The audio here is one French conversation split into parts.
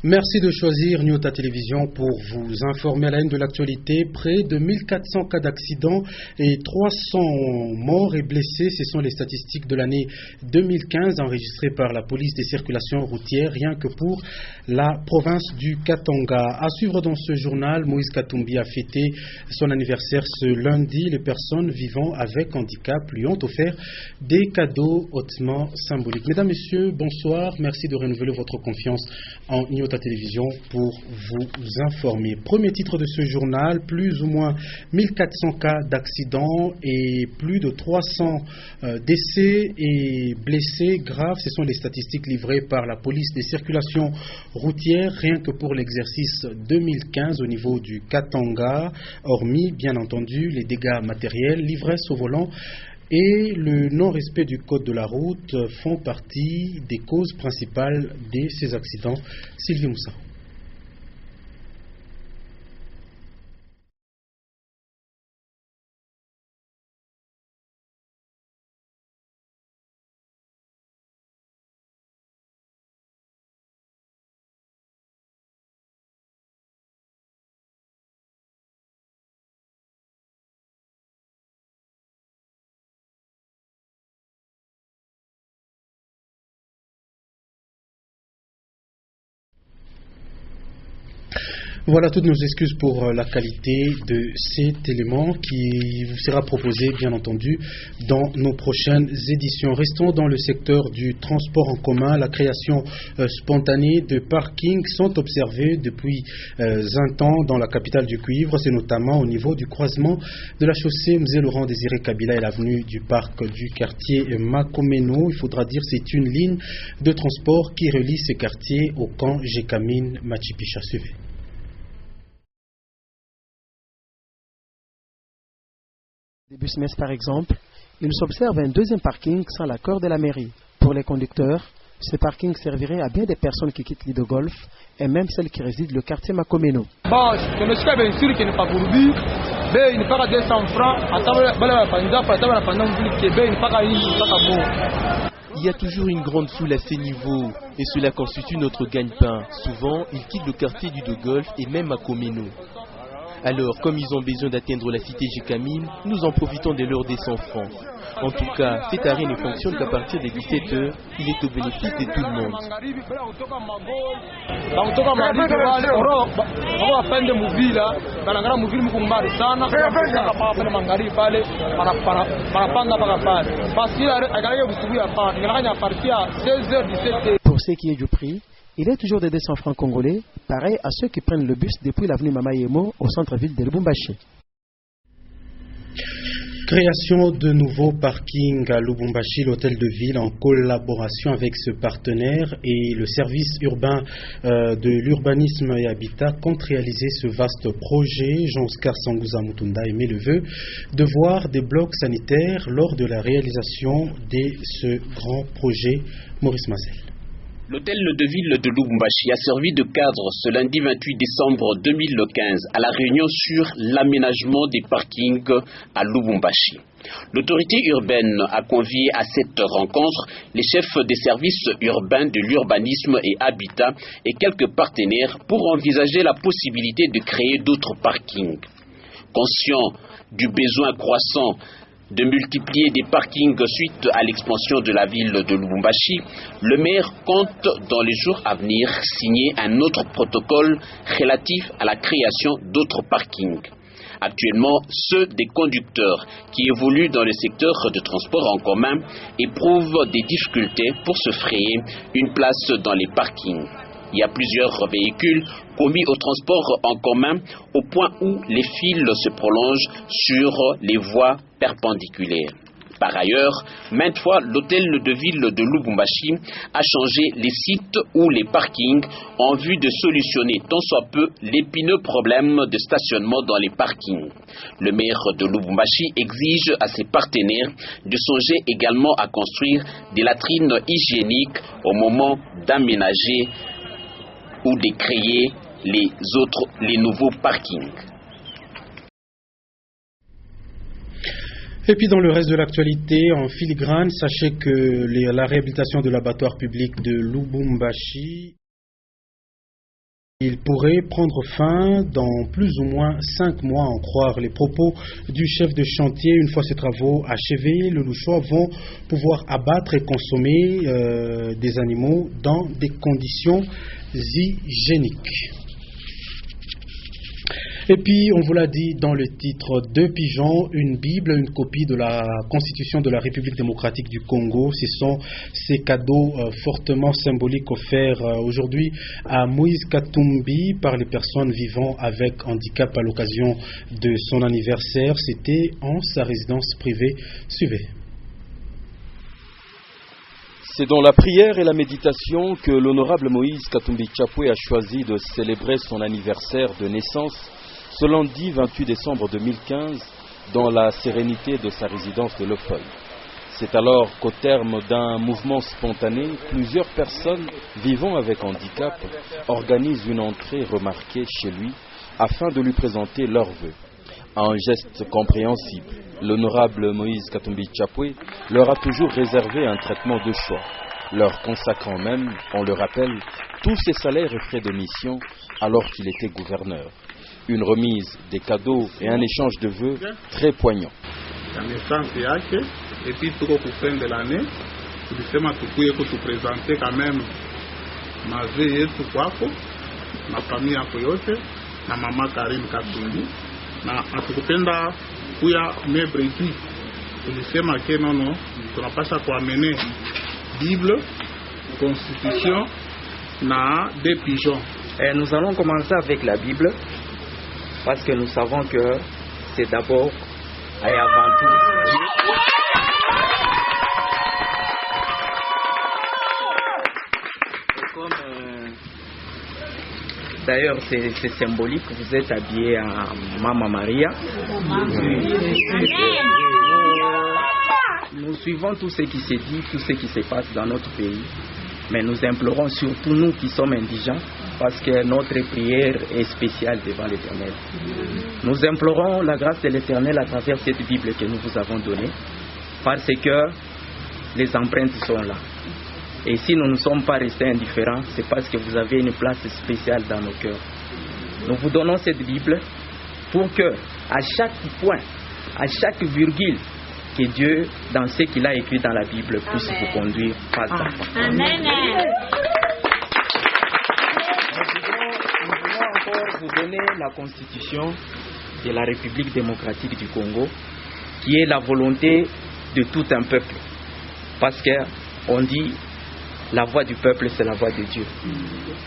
Merci de choisir Nyota Télévision pour vous informer à la haine de l'actualité. Près de 1400 cas d'accidents et 300 morts et blessés, ce sont les statistiques de l'année 2015 enregistrées par la police des circulations routières, rien que pour la province du Katanga. À suivre dans ce journal, Moïse Katumbi a fêté son anniversaire ce lundi. Les personnes vivant avec handicap lui ont offert des cadeaux hautement symboliques. Mesdames, Messieurs, bonsoir. Merci de renouveler votre confiance en Nyota Télévision pour vous informer. Premier titre de ce journal, plus ou moins 1400 cas d'accidents et plus de 300 décès et blessés graves. Ce sont les statistiques livrées par la police des circulations routières, rien que pour l'exercice 2015 au niveau du Katanga, hormis bien entendu les dégâts matériels, l'ivresse au volant et le non-respect du code de la route font partie des causes principales de ces accidents. Sylvie Moussa. Voilà toutes nos excuses pour la qualité de cet élément qui vous sera proposé, bien entendu, dans nos prochaines éditions. Restons dans le secteur du transport en commun. La création spontanée de parkings sont observées depuis un temps dans la capitale du cuivre. C'est notamment au niveau du croisement de la chaussée Mzé Laurent Désiré Kabila et l'avenue du parc du quartier Makomeno. Il faudra dire c'est une ligne de transport qui relie ces quartiers au camp Jekamine Machipicha. Suivez. Début semestre par exemple, il s'observe un deuxième parking sans l'accord de la mairie. Pour les conducteurs, ce parking servirait à bien des personnes qui quittent l'île de Golfe et même celles qui résident le quartier Makomeno. Il y a toujours une grande foule à ces niveaux et cela constitue notre gagne-pain. Souvent, ils quittent le quartier du de Golfe et même Makomeno. Alors, comme ils ont besoin d'atteindre la cité Jekamine, nous en profitons de l'heure des 100 francs. En tout cas, cet arrêt ne fonctionne qu'à partir des 17h. Il est au bénéfice de tout le monde. Pour ce qui est du prix, il est toujours de 200 francs congolais, pareil à ceux qui prennent le bus depuis l'avenue Mamayemo au centre-ville de Lubumbashi. Création de nouveaux parkings à Lubumbashi, l'hôtel de ville en collaboration avec ce partenaire et le service urbain de l'urbanisme et habitat compte réaliser ce vaste projet. Jean-Oscar Sangouza Mutunda émet le vœu de voir des blocs sanitaires lors de la réalisation de ce grand projet. Maurice Mazel. L'hôtel de ville de Lubumbashi a servi de cadre ce lundi 28 décembre 2015 à la réunion sur l'aménagement des parkings à Lubumbashi. L'autorité urbaine a convié à cette rencontre les chefs des services urbains de l'urbanisme et habitat et quelques partenaires pour envisager la possibilité de créer d'autres parkings. Conscient du besoin croissant de multiplier des parkings suite à l'expansion de la ville de Lubumbashi, le maire compte dans les jours à venir signer un autre protocole relatif à la création d'autres parkings. Actuellement, ceux des conducteurs qui évoluent dans le secteur de transport en commun éprouvent des difficultés pour se frayer une place dans les parkings. Il y a plusieurs véhicules commis au transport en commun au point où les fils se prolongent sur les voies perpendiculaires. Par ailleurs, maintes fois, l'hôtel de ville de Lubumbashi a changé les sites ou les parkings en vue de solutionner tant soit peu l'épineux problème de stationnement dans les parkings. Le maire de Lubumbashi exige à ses partenaires de songer également à construire des latrines hygiéniques au moment d'aménager ou de créer les nouveaux parkings. Et puis dans le reste de l'actualité, en filigrane, sachez que la réhabilitation de l'abattoir public de Lubumbashi Il pourrait prendre fin dans plus ou moins 5 mois, en croire les propos du chef de chantier. Une fois ces travaux achevés, les Louchois vont pouvoir abattre et consommer des animaux dans des conditions hygiéniques. Et puis, on vous l'a dit dans le titre, 2 pigeons, une Bible, une copie de la Constitution de la République démocratique du Congo. Ce sont ces cadeaux fortement symboliques offerts aujourd'hui à Moïse Katumbi par les personnes vivant avec handicap à l'occasion de son anniversaire. C'était en sa résidence privée. Suivez. C'est dans la prière et la méditation que l'honorable Moïse Katumbi Chapwe a choisi de célébrer son anniversaire de naissance ce lundi 28 décembre 2015 dans la sérénité de sa résidence de Lefeuille. C'est alors qu'au terme d'un mouvement spontané, plusieurs personnes vivant avec handicap organisent une entrée remarquée chez lui afin de lui présenter leurs vœux. Un geste compréhensible, l'honorable Moïse Katumbi Chapwe leur a toujours réservé un traitement de choix, leur consacrant même, on le rappelle, tous ses salaires et frais de mission alors qu'il était gouverneur. Une remise des cadeaux et un échange de vœux très poignant. La naissance yake, et puis tout au fin de l'année, tulisema tukuye kutupresente quand même mazee yetu kwako, na familia yako yote, na mama Karim Katumbi, na atukupenda kuya mebre tu. Tulisema ke nono, tunapasha kuamene Bible, Constitution, na des pigeons. Et nous allons commencer avec la Bible. Parce que nous savons que c'est d'abord et avant tout Dieu. Et comme d'ailleurs c'est symbolique, vous êtes habillé en Maman Maria. Nous suivons tout ce qui se dit, tout ce qui se passe dans notre pays. Mais nous implorons surtout nous qui sommes indigents, parce que notre prière est spéciale devant l'Éternel. Nous implorons la grâce de l'Éternel à travers cette Bible que nous vous avons donnée, parce que les empreintes sont là. Et si nous ne sommes pas restés indifférents, c'est parce que vous avez une place spéciale dans nos cœurs. Nous vous donnons cette Bible pour que, à chaque point, à chaque virgule, que Dieu, dans ce qu'il a écrit dans la Bible, puisse vous conduire pas à pas. Amen. Nous voulons encore vous donner la Constitution de la République démocratique du Congo, qui est la volonté de tout un peuple. Parce qu'on dit, la voix du peuple, c'est la voix de Dieu.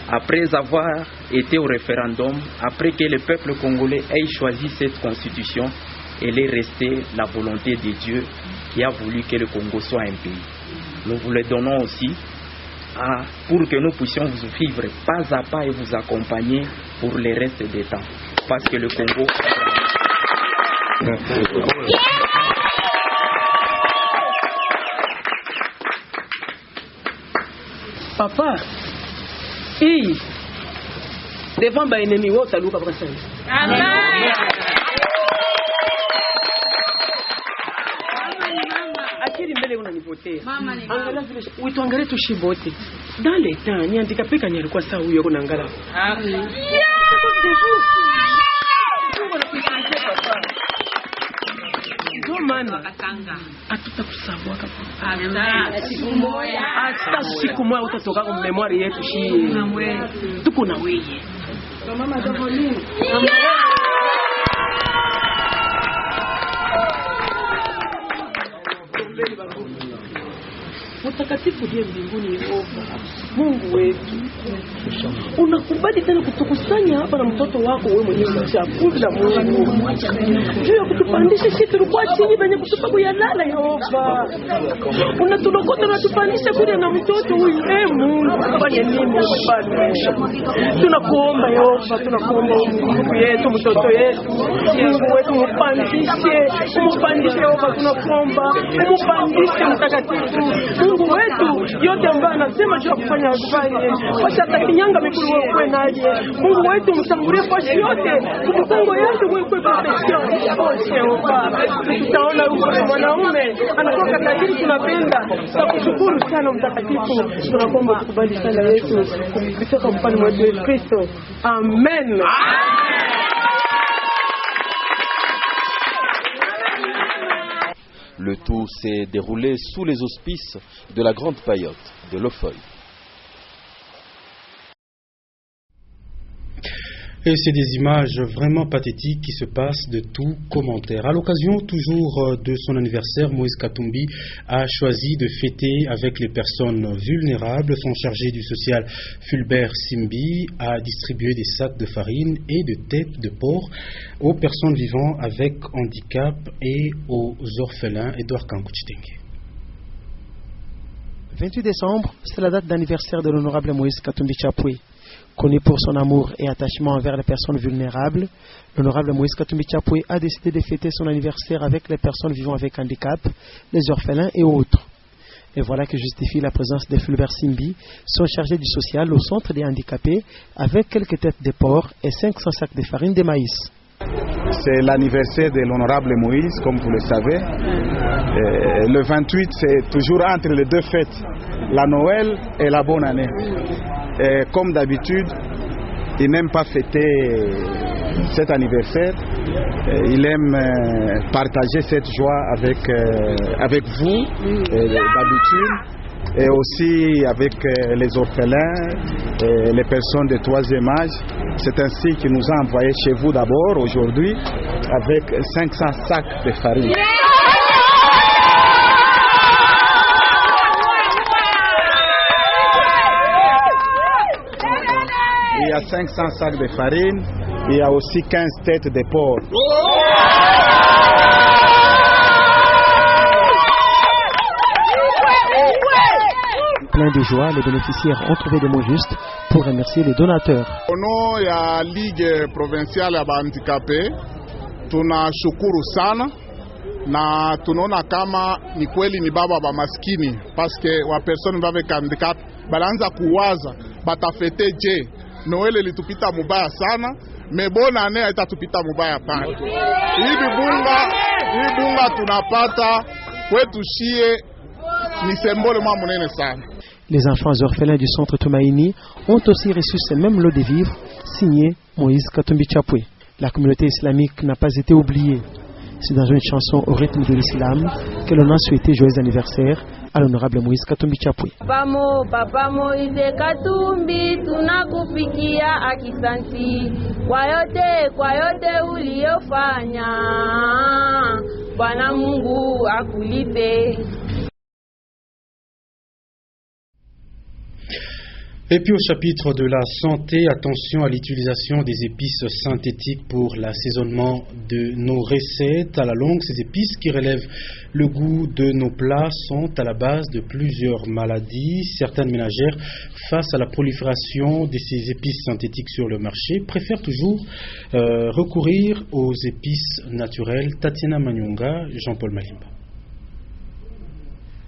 Après avoir été au référendum, après que le peuple congolais ait choisi cette Constitution, elle est restée la volonté de Dieu qui a voulu que le Congo soit un pays. Nous vous le donnons aussi pour que nous puissions vous vivre pas à pas et vous accompagner pour le reste des temps. Parce que le Congo... Papa, devant ma ennemi, où tu as loué après. Amen. Tuangalie tushibote dans les temps ni handicapé kanya alikuwa sawa huyo kuna ngala ndio maana hatutakusahau hata siku moja utatoka kwa memory yetu shii tuko na wewe mama Davolini. Mtakatifu ndiye mbinguni Yehova Mungu wetu, unakubali tena kutukusanya hapa na mtoto wako wewe mwenyewe chakula Mungu juu ya kutupandisha sisi tulikuwa chini penye kutupa kuyalala Yehova, unatulokota na tupandisha kule na mtoto huyu Mungu fanya nini Baba, tunakuomba Yehova, tunakuomba Mungu yetu mtoto yetu Mungu wetu umupandishe Yehova, tunakuomba umupandishe mtakatifu Mungu wetu yote ambayo anasema juu ya kufanya afanye. Wacha takinyanga mikulu wewe naje. Mungu wetu mtangulie kwa yote. Mtango yetu wewe kwa protection. Tutaona huko mwanaume anatoka tajiri tunapenda. Tunakushukuru sana mtakatifu. Tunakuomba kubali sana Yesu kutoka mpani wa Yesu Kristo. Amen. Le tout s'est déroulé sous les auspices de la Grande Paillote de Lofeuille. Et c'est des images vraiment pathétiques qui se passent de tout commentaire. À l'occasion toujours de son anniversaire, Moïse Katumbi a choisi de fêter avec les personnes vulnérables. Son chargé du social, Fulbert Simbi, a distribué des sacs de farine et de têtes de porc aux personnes vivant avec handicap et aux orphelins. Edouard Kankouchitenge. 28 décembre, c'est la date d'anniversaire de l'honorable Moïse Katumbi Chapwe. Connu pour son amour et attachement envers les personnes vulnérables, l'honorable Moïse Katumbi Chapwe a décidé de fêter son anniversaire avec les personnes vivant avec handicap, les orphelins et autres. Et voilà que justifie la présence de Fulbert Simbi, son chargé du social au centre des handicapés, avec quelques têtes de porc et 500 sacs de farine de maïs. C'est l'anniversaire de l'honorable Moïse, comme vous le savez. Le 28, c'est toujours entre les deux fêtes, la Noël et la bonne année. Et comme d'habitude, il n'aime pas fêter cet anniversaire. Il aime partager cette joie avec vous, d'habitude. Et aussi avec les orphelins et les personnes de troisième âge. C'est ainsi qu'il nous a envoyé chez vous d'abord aujourd'hui avec 500 sacs de farine. Il y a 500 sacs de farine, il y a aussi 15 têtes de porc. Plein de joie, les bénéficiaires ont trouvé des mots justes pour remercier les donateurs. Au nom de la Ligue provinciale ya handicapé, tunashukuru sana na tunaona kama ni kweli ni baba ba maskini paske wa persone avec handicap balanza kuwaza batafete je Noel litupita mubaya sana me bona ane itatupita mubaya pana. Hii bunga tunapata kwetu shie ni symbole mwa munene sana. Les enfants orphelins du centre Tomaini ont aussi reçu ce même lot de vivres signé Moïse Katumbi Chapwe. La communauté islamique n'a pas été oubliée. C'est dans une chanson au rythme de l'islam que l'on a souhaité joyeux anniversaire à l'honorable Moïse Katumbi Chapwe. Papa Moïse Katumbi, tunakupigia akisanti kwa yote uliyofanya. Bwana Mungu akulipe. Et puis au chapitre de la santé, attention à l'utilisation des épices synthétiques pour l'assaisonnement de nos recettes. À la longue, ces épices qui relèvent le goût de nos plats sont à la base de plusieurs maladies. Certaines ménagères, face à la prolifération de ces épices synthétiques sur le marché, préfèrent toujours recourir aux épices naturelles. Tatiana Manyonga, Jean-Paul Malimba.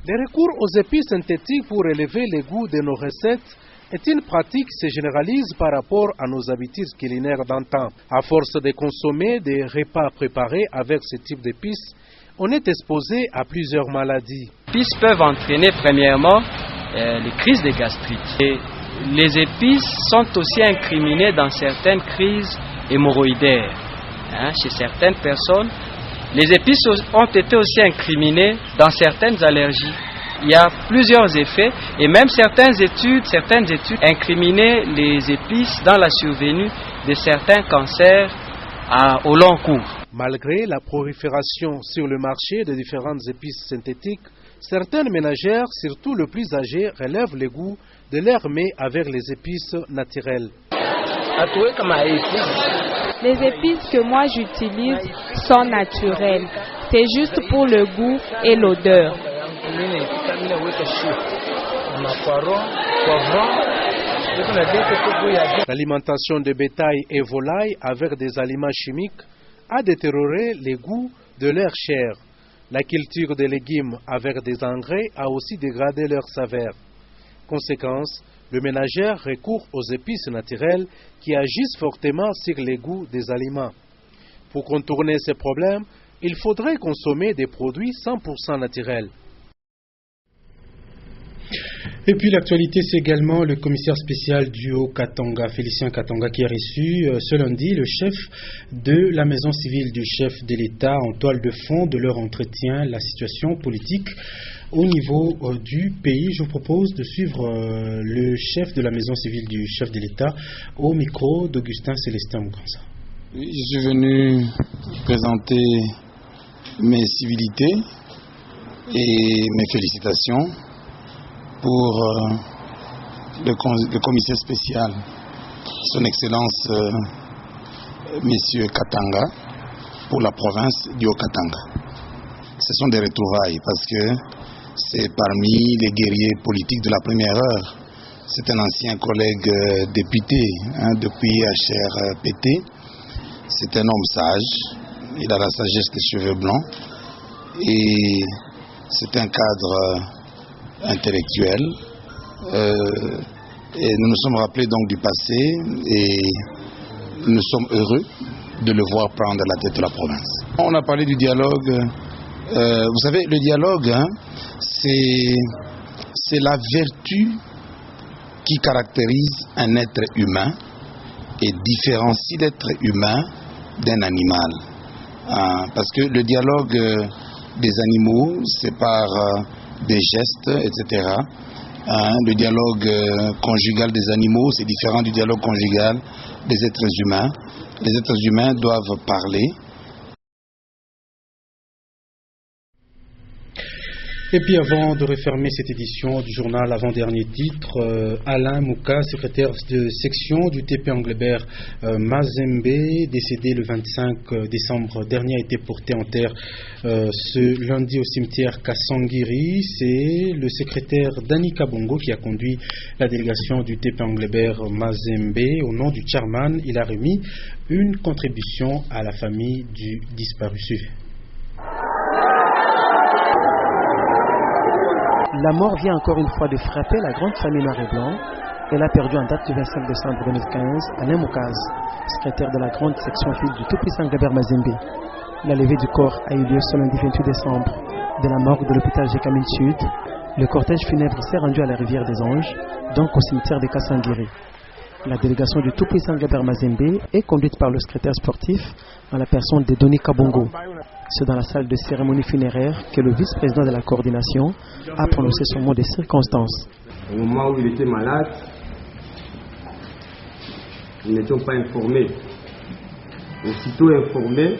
Le recours aux épices synthétiques pour élever le goût de nos recettes est une pratique qui se généralise par rapport à nos habitudes culinaires d'antan. À force de consommer des repas préparés avec ce type d'épices, on est exposé à plusieurs maladies. Les épices peuvent entraîner premièrement les crises de gastrite. Et les épices sont aussi incriminées dans certaines crises hémorroïdaires. Chez certaines personnes, les épices ont été aussi incriminées dans certaines allergies. Il y a plusieurs effets et même certaines études incriminaient les épices dans la survenue de certains cancers au long cours. Malgré la prolifération sur le marché de différentes épices synthétiques, certaines ménagères, surtout les plus âgées, relèvent le goût de leur mets avec les épices naturelles. Les épices que moi j'utilise sont naturelles. C'est juste pour le goût et l'odeur. L'alimentation de bétail et volailles avec des aliments chimiques a détérioré les goûts de leur chair. La culture des légumes avec des engrais a aussi dégradé leur saveur. Conséquence, le ménagère recourt aux épices naturelles qui agissent fortement sur les goûts des aliments. Pour contourner ces problèmes, il faudrait consommer des produits 100% naturels. Et puis l'actualité, c'est également le commissaire spécial du Haut-Katanga, Félicien Katanga, qui a reçu ce lundi le chef de la maison civile du chef de l'État en toile de fond de leur entretien, la situation politique au niveau du pays. Je vous propose de suivre le chef de la maison civile du chef de l'État au micro d'Augustin Célestin Muganza. Je suis venu présenter mes civilités et mes félicitations pour le commissaire spécial, son Excellence Monsieur Katanga, pour la province du Haut-Katanga. Ce sont des retrouvailles parce que c'est parmi les guerriers politiques de la première heure. C'est un ancien collègue député depuis HRPT. C'est un homme sage, il a la sagesse des cheveux blancs et c'est un cadre intellectuel. Et nous nous sommes rappelés donc du passé et nous sommes heureux de le voir prendre la tête de la province. On a parlé du dialogue. Vous savez, le dialogue, c'est la vertu qui caractérise un être humain et différencie l'être humain d'un animal. Parce que le dialogue des animaux, c'est par des gestes, etc. Le dialogue conjugal des animaux, c'est différent du dialogue conjugal des êtres humains. Les êtres humains doivent parler. Et puis avant de refermer cette édition du journal avant-dernier titre, Alain Mouka, secrétaire de section du TP Anglebert Mazembe, décédé le 25 décembre dernier, a été porté en terre ce lundi au cimetière Kassangiri. C'est le secrétaire Dani Kabongo qui a conduit la délégation du TP Anglebert Mazembe. Au nom du chairman, il a remis une contribution à la famille du disparu. La mort vient encore une fois de frapper la grande famille noir et blanc. Elle a perdu en date du 25 décembre 2015 Alain Moukaz, secrétaire de la grande section fille du tout-puissant Anglebert Mazembe. La levée du corps a eu lieu ce lundi 28 décembre de la morgue de l'hôpital Jekamine Sud. Le cortège funèbre s'est rendu à la rivière des Anges, donc au cimetière de Kassangiri. La délégation du tout-puissant Anglebert Mazembe est conduite par le secrétaire sportif en la personne de Doni Kabongo. C'est dans la salle de cérémonie funéraire que le vice-président de la coordination a prononcé son mot de circonstance. Au moment où il était malade, nous n'étions pas informés. Aussitôt informés,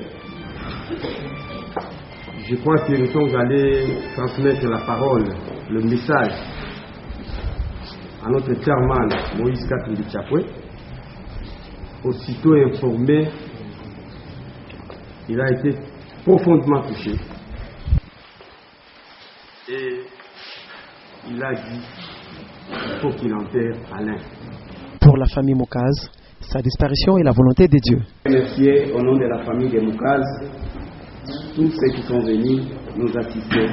je crois que nous sommes allés transmettre la parole, le message à notre chairman Moïse Katumbi Chapwe. Aussitôt informé, il a été profondément touché et il a dit qu'il faut qu'il enterre Alain. Pour la famille Moukaz, sa disparition est la volonté de Dieu. Je remercie au nom de la famille de Moukaz tous ceux qui sont venus nous assister.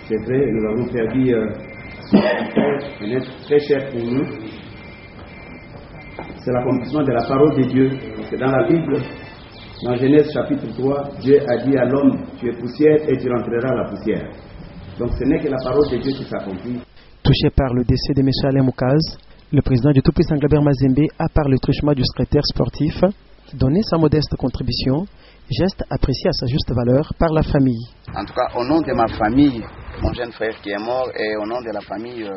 C'est vrai, nous avons perdu un être très cher pour nous. C'est l'accomplissement de la parole de Dieu. C'est dans la Bible. Dans Genèse chapitre 3, Dieu a dit à l'homme, tu es poussière et tu rentreras à la poussière. Donc ce n'est que la parole de Dieu qui s'accomplit. Touché par le décès de M. Alain Moukaz, le président du tout-puissant Anglebert Mazembe a, par le truchement du secrétaire sportif, donné sa modeste contribution, geste apprécié à sa juste valeur par la famille. En tout cas, au nom de ma famille, mon jeune frère qui est mort, et au nom de la famille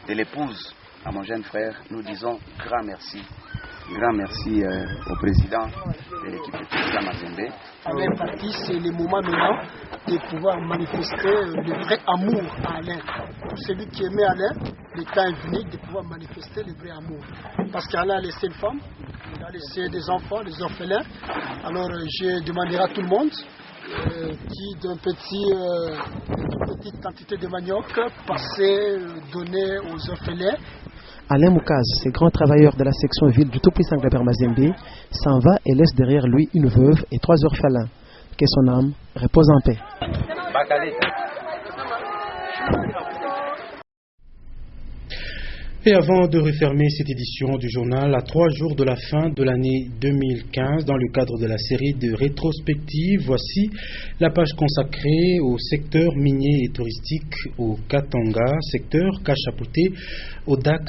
de l'épouse à mon jeune frère, nous disons grand merci. Grand merci au président de l'équipe de Touchika Mazembe. Alain parti, c'est le moment maintenant de pouvoir manifester le vrai amour à Alain. Pour celui qui aimait Alain, le temps est venu de pouvoir manifester le vrai amour. Parce qu'Alain a laissé une femme, il a laissé des enfants, des orphelins. Alors je demanderai à tout le monde qui d'une petite quantité de manioc passer, donner aux orphelins. Alain Moukaz, ce grand travailleur de la section ville du tout-puissant Anglebert Mazembe, s'en va et laisse derrière lui une veuve et 3 orphelins. Que son âme repose en paix. Et avant de refermer cette édition du journal, à 3 jours de la fin de l'année 2015, dans le cadre de la série de rétrospectives, voici la page consacrée au secteur minier et touristique au Katanga, secteur qu'a chapeauté Audax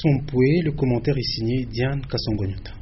Sompoué. Le commentaire est signé Diane Kassongonyota.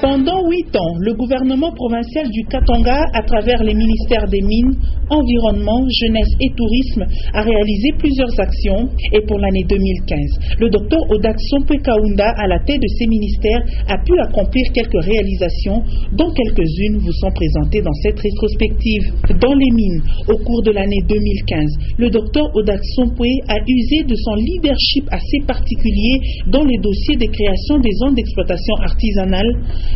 Pendant 8 ans, le gouvernement provincial du Katanga, à travers les ministères des Mines, Environnement, Jeunesse et Tourisme, a réalisé plusieurs actions. Et pour l'année 2015, le docteur Audax Sompoué Kaunda, à la tête de ces ministères, a pu accomplir quelques réalisations, dont quelques-unes vous sont présentées dans cette rétrospective. Dans les mines, au cours de l'année 2015, le docteur Audax Sompoué a usé de son leadership assez particulier dans le dossier de création des zones d'exploitation artisanale.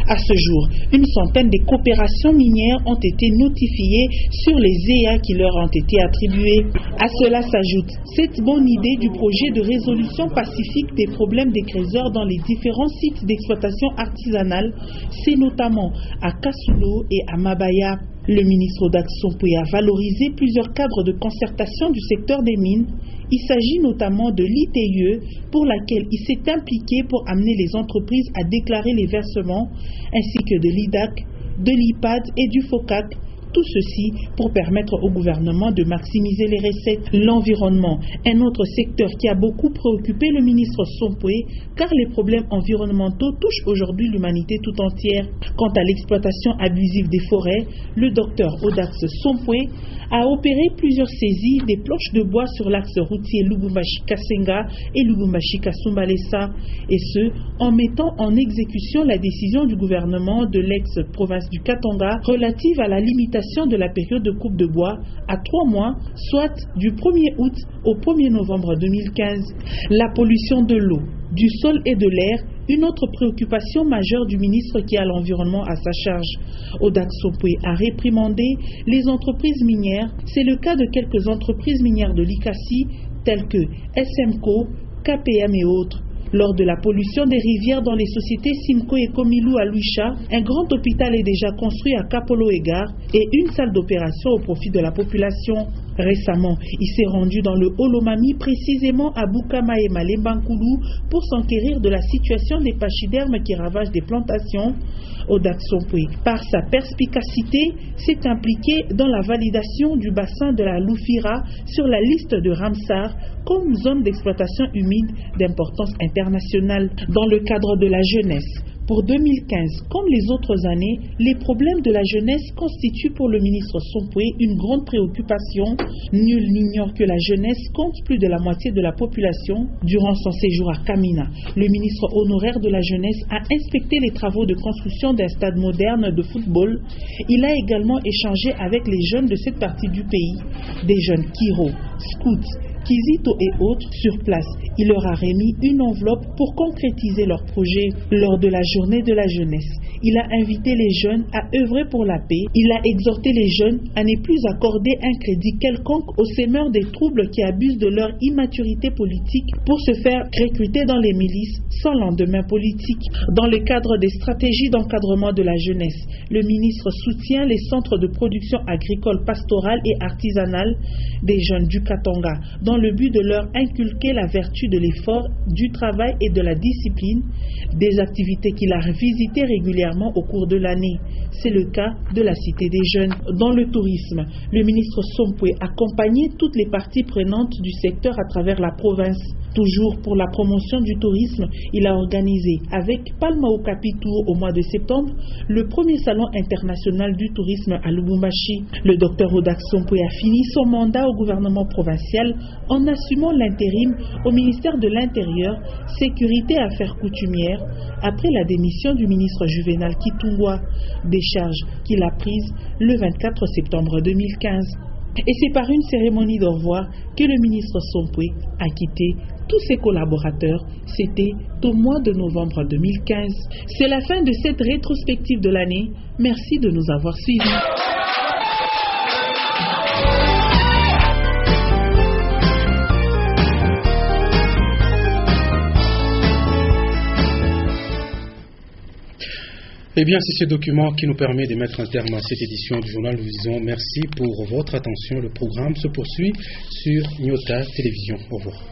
À ce jour, une centaine de coopérations minières ont été notifiées sur les EA qui leur ont été attribués. À cela s'ajoute cette bonne idée du projet de résolution pacifique des problèmes des creuseurs dans les différents sites d'exploitation artisanale, c'est notamment à Kasulo et à Mabaya. Le ministre Audax Sompoué a valorisé plusieurs cadres de concertation du secteur des mines. Il s'agit notamment de l'ITIE pour laquelle il s'est impliqué pour amener les entreprises à déclarer les versements, ainsi que de l'IDAC, de l'IPAD et du FOCAC. Tout ceci pour permettre au gouvernement de maximiser les recettes. L'environnement, un autre secteur qui a beaucoup préoccupé le ministre Sompoué, car les problèmes environnementaux touchent aujourd'hui l'humanité tout entière. Quant à l'exploitation abusive des forêts, le docteur Audax Sompoué a opéré plusieurs saisies des planches de bois sur l'axe routier Lubumbashi-Kasenga et Lubumbashi-Kasumbalesa, et ce, en mettant en exécution la décision du gouvernement de l'ex-province du Katanga relative à la limitation de la période de coupe de bois à 3 mois, soit du 1er août au 1er novembre 2015. La pollution de l'eau, du sol et de l'air, une autre préoccupation majeure du ministre qui a l'environnement à sa charge. Audax Sompoué a réprimandé les entreprises minières. C'est le cas de quelques entreprises minières de l'ICACI, telles que SMCO, KPM et autres. Lors de la pollution des rivières dans les sociétés Simco et Komilou à Luisha, un grand hôpital est déjà construit à Kapolo et Gare et une salle d'opération au profit de la population. Récemment, il s'est rendu dans le Holomami, précisément à Bukama et Malembankoulou, pour s'enquérir de la situation des pachydermes qui ravagent des plantations. Audax Sompoué, par sa perspicacité, s'est impliqué dans la validation du bassin de la Loufira sur la liste de Ramsar comme zone d'exploitation humide d'importance internationale. Dans le cadre de la jeunesse, pour 2015, comme les autres années, les problèmes de la jeunesse constituent pour le ministre Sompoué une grande préoccupation. Nul n'ignore que la jeunesse compte plus de la moitié de la population. Durant son séjour à Kamina, le ministre honoraire de la jeunesse a inspecté les travaux de construction d'un stade moderne de football. Il a également échangé avec les jeunes de cette partie du pays, des jeunes Kiro, scouts, Kizito et autres sur place. Il leur a remis une enveloppe pour concrétiser leurs projets. Lors de la journée de la jeunesse, il a invité les jeunes à œuvrer pour la paix. Il a exhorté les jeunes à ne plus accorder un crédit quelconque aux semeurs des troubles qui abusent de leur immaturité politique pour se faire recruter dans les milices sans lendemain politique. Dans le cadre des stratégies d'encadrement de la jeunesse, le ministre soutient les centres de production agricole, pastorale et artisanale des jeunes du Katanga, dans le but de leur inculquer la vertu de l'effort, du travail et de la discipline, des activités qu'il a visitées régulièrement au cours de l'année. C'est le cas de la Cité des Jeunes. Dans le tourisme, le ministre Sompoué accompagnait toutes les parties prenantes du secteur à travers la province. Toujours pour la promotion du tourisme, il a organisé avec Palma Okapi Tour au mois de septembre le premier salon international du tourisme à Lubumbashi. Le docteur Audax Sompoué a fini son mandat au gouvernement provincial en assumant l'intérim au ministère de l'Intérieur, Sécurité et Affaires coutumières après la démission du ministre Juvenal Kitungwa, décharge qu'il a prise le 24 septembre 2015. Et c'est par une cérémonie d'au revoir que le ministre Sompoué a quitté tous ses collaborateurs. C'était au mois de novembre 2015. C'est la fin de cette rétrospective de l'année. Merci de nous avoir suivis. Eh bien, c'est ce document qui nous permet de mettre un terme à cette édition du journal. Nous disons merci pour votre attention. Le programme se poursuit sur Nyota Télévision. Au revoir.